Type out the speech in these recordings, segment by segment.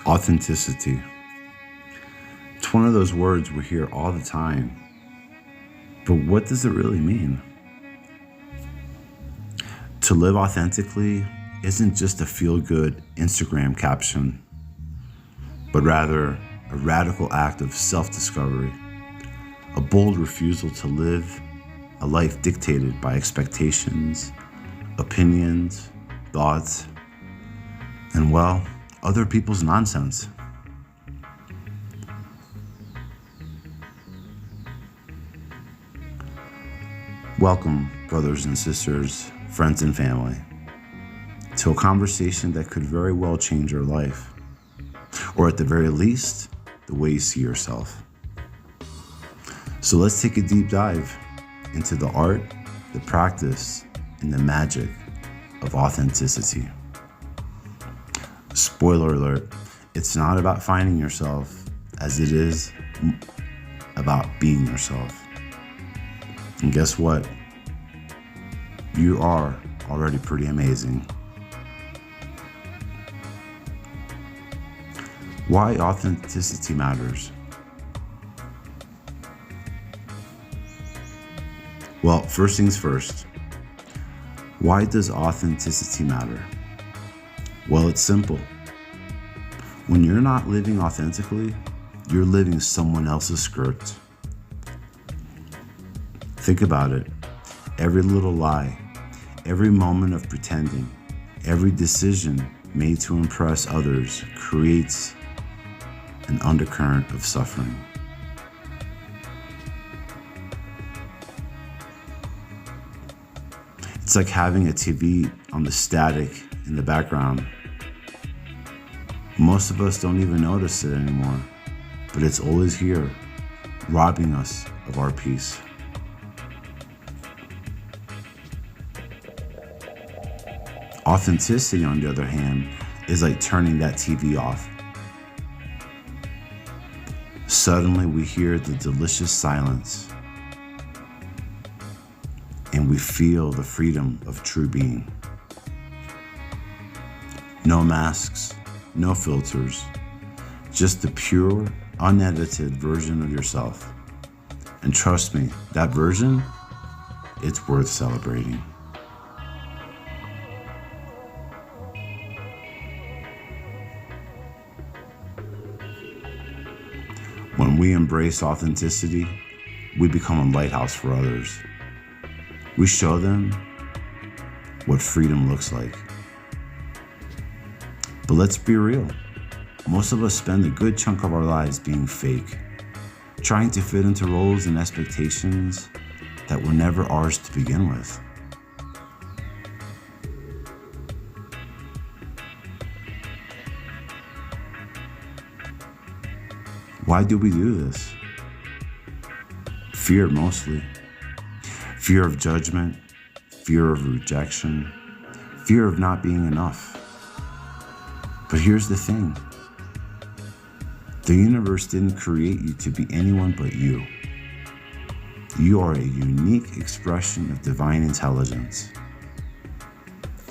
Authenticity. It's one of those words we hear all the time. But what does it really mean? To live authentically isn't just a feel-good Instagram caption, but rather a radical act of self-discovery, a bold refusal to live a life dictated by expectations, opinions, thoughts, and, well, other people's nonsense. Welcome, brothers and sisters, friends and family, to a conversation that could very well change your life, or at the very least, the way you see yourself. So let's take a deep dive into the art, the practice, and the magic of authenticity. Spoiler alert, it's not about finding yourself as it is about being yourself. And guess what? You are already pretty amazing. Why authenticity matters? Well, first things first. Why does authenticity matter? Well, it's simple. When you're not living authentically, you're living someone else's script. Think about it. Every little lie, every moment of pretending, every decision made to impress others creates an undercurrent of suffering. It's like having a TV on the static in the background. Most of us don't even notice it anymore, but it's always here, robbing us of our peace. Authenticity, on the other hand, is like turning that TV off. Suddenly we hear the delicious silence, and we feel the freedom of true being. No masks, no filters, just the pure, unedited version of yourself. And trust me, that version, it's worth celebrating. When we embrace authenticity, we become a lighthouse for others. We show them what freedom looks like. But let's be real. Most of us spend a good chunk of our lives being fake, trying to fit into roles and expectations that were never ours to begin with. Why do we do this? Fear mostly. Fear of judgment, fear of rejection, fear of not being enough. But here's the thing. The universe didn't create you to be anyone but you. You are a unique expression of divine intelligence,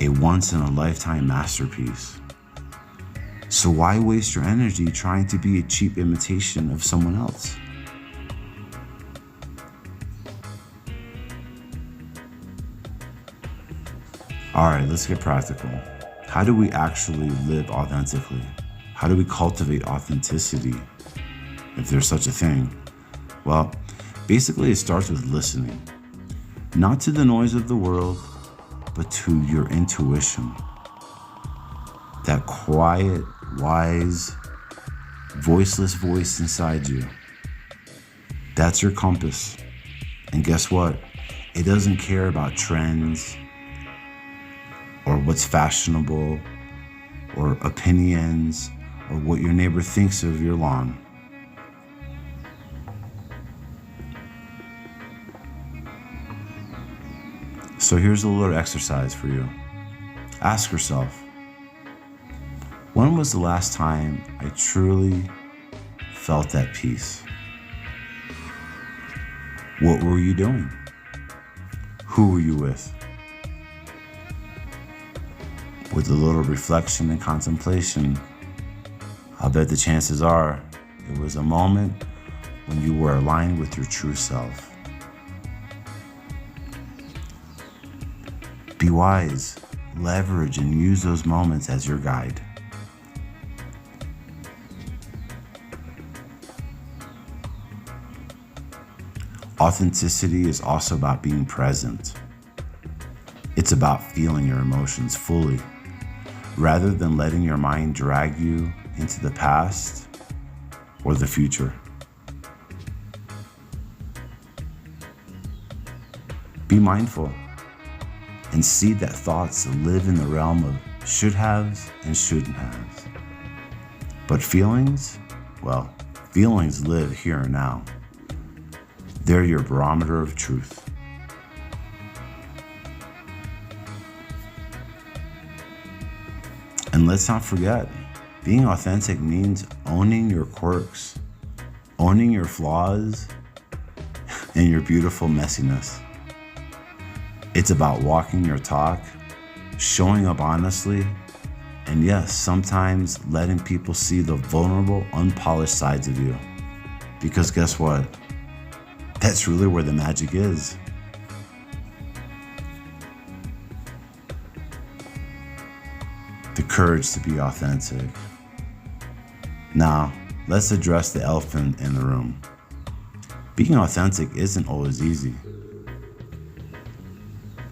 a once-in-a-lifetime masterpiece. So why waste your energy trying to be a cheap imitation of someone else? All right, let's get practical. How do we actually live authentically? How do we cultivate authenticity, if there's such a thing? Well, basically it starts with listening. Not to the noise of the world, but to your intuition. That quiet, wise, voiceless voice inside you. That's your compass. And guess what? It doesn't care about trends, or what's fashionable, or opinions, or what your neighbor thinks of your lawn. So here's a little exercise for you. Ask yourself, when was the last time I truly felt at peace? What were you doing? Who were you with? With a little reflection and contemplation, I bet the chances are it was a moment when you were aligned with your true self. Be wise, leverage and use those moments as your guide. Authenticity is also about being present. It's about feeling your emotions fully, rather than letting your mind drag you into the past or the future. Be mindful and see that thoughts live in the realm of should-haves and shouldn't-haves. But feelings, well, feelings live here and now. They're your barometer of truth. And let's not forget, being authentic means owning your quirks, owning your flaws, and your beautiful messiness. It's about walking your talk, showing up honestly, and yes, sometimes letting people see the vulnerable, unpolished sides of you. Because guess what? That's really where the magic is. The courage to be authentic. Now, let's address the elephant in the room. Being authentic isn't always easy.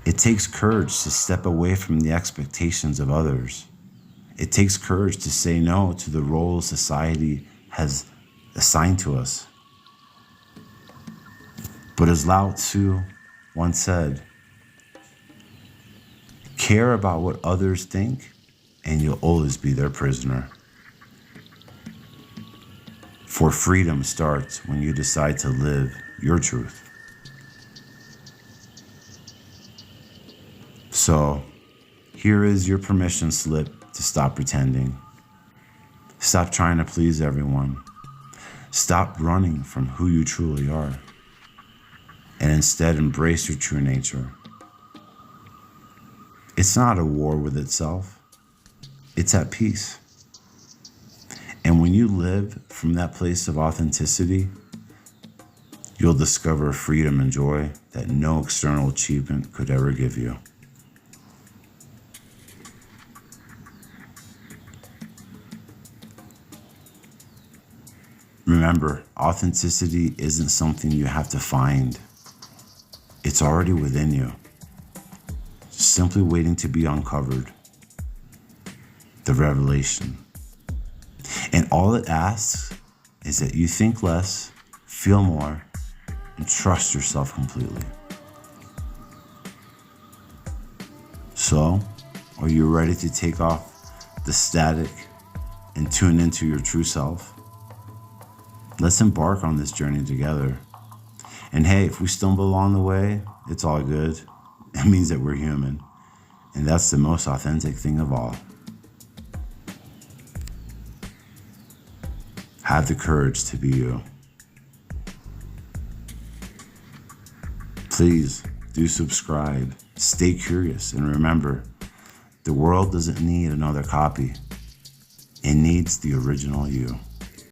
It takes courage to step away from the expectations of others. It takes courage to say no to the roles society has assigned to us. But as Lao Tzu once said, care about what others think and you'll always be their prisoner. For freedom starts when you decide to live your truth. So, here is your permission slip to stop pretending. Stop trying to please everyone. Stop running from who you truly are. And instead embrace your true nature. It's not a war with itself. It's at peace. And when you live from that place of authenticity, you'll discover freedom and joy that no external achievement could ever give you. Remember, authenticity isn't something you have to find. It's already within you, simply waiting to be uncovered. The revelation. And all it asks is that you think less, feel more, and trust yourself completely. So, are you ready to take off the static and tune into your true self? Let's embark on this journey together. And hey, if we stumble along the way, it's all good. It means that we're human. And that's the most authentic thing of all. Have the courage to be you. Please do subscribe, stay curious, and remember, the world doesn't need another copy. It needs the original you.